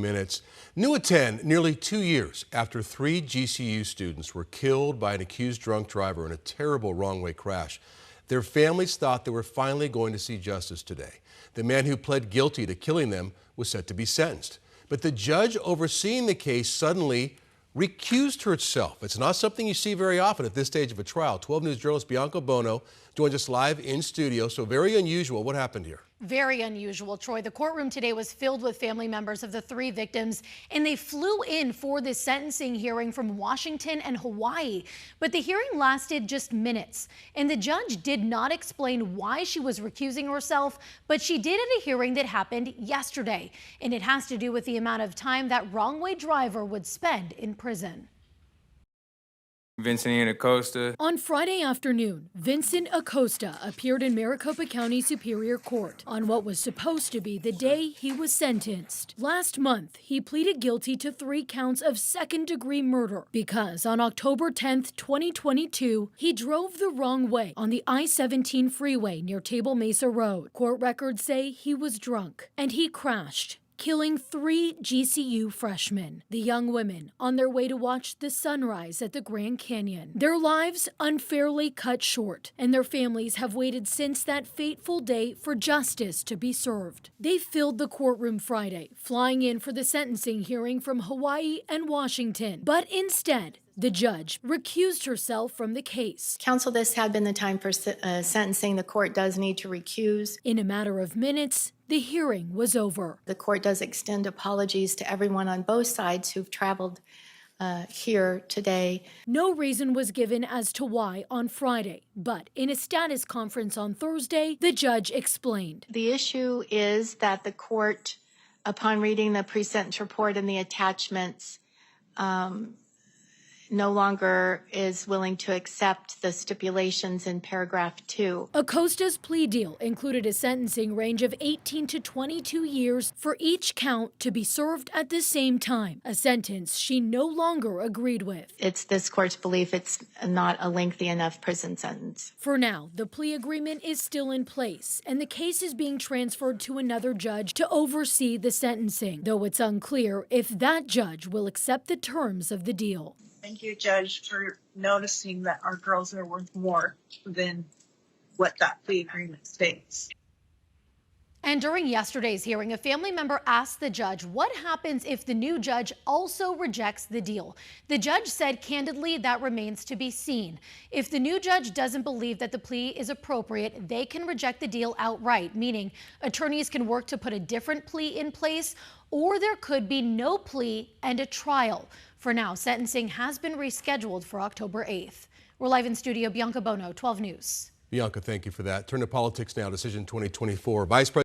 Minutes. New at 10, nearly 2 years after 3 GCU students were killed by an accused drunk driver in a terrible wrong-way crash. Their families thought they were finally going to see justice today. The man who pled guilty to killing them was set to be sentenced. But the judge overseeing the case suddenly recused herself. It's not something you see very often at this stage of a trial. 12 News journalist Bianca Bono joins us live in studio. So very unusual. What happened here? Very unusual, Troy. The courtroom today was filled with family members of the 3 victims, and they flew in for this sentencing hearing from Washington and Hawaii. But the hearing lasted just minutes, and the judge did not explain why she was recusing herself, but she did at a hearing that happened yesterday, and it has to do with the amount of time that wrong-way driver would spend in prison. Vincent Acosta. On Friday afternoon, Vincent Acosta appeared in Maricopa County Superior Court on what was supposed to be the day he was sentenced. Last month, he pleaded guilty to 3 counts of second-degree murder because on October 10, 2022, he drove the wrong way on the I-17 freeway near Table Mesa Road. Court records say he was drunk and he crashed, killing 3 GCU freshmen, the young women on their way to watch the sunrise at the Grand Canyon. Their lives unfairly cut short, and their families have waited since that fateful day for justice to be served. They filled the courtroom Friday, flying in for the sentencing hearing from Hawaii and Washington. But instead, the judge recused herself from the case. Counsel, this had been the time for sentencing. The court does need to recuse. In a matter of minutes, the hearing was over. The court does extend apologies to everyone on both sides who've traveled here today. No reason was given as to why on Friday, but in a status conference on Thursday, the judge explained. The issue is that the court, upon reading the pre-sentence report and the attachments, no longer is willing to accept the stipulations in paragraph 2. Acosta's plea deal included a sentencing range of 18 to 22 years for each count to be served at the same time, a sentence she no longer agreed with. It's this court's belief it's not a lengthy enough prison sentence. For now, the plea agreement is still in place, and the case is being transferred to another judge to oversee the sentencing, though it's unclear if that judge will accept the terms of the deal. Thank you, Judge, for noticing that our girls are worth more than what that plea agreement states. And during yesterday's hearing, a family member asked the judge what happens if the new judge also rejects the deal. The judge said candidly that remains to be seen. If the new judge doesn't believe that the plea is appropriate, they can reject the deal outright, meaning attorneys can work to put a different plea in place, or there could be no plea and a trial. For now, sentencing has been rescheduled for October 8th. We're live in studio. Bianca Bono, 12 News. Bianca, thank you for that. Turn to politics now. Decision 2024. Vice President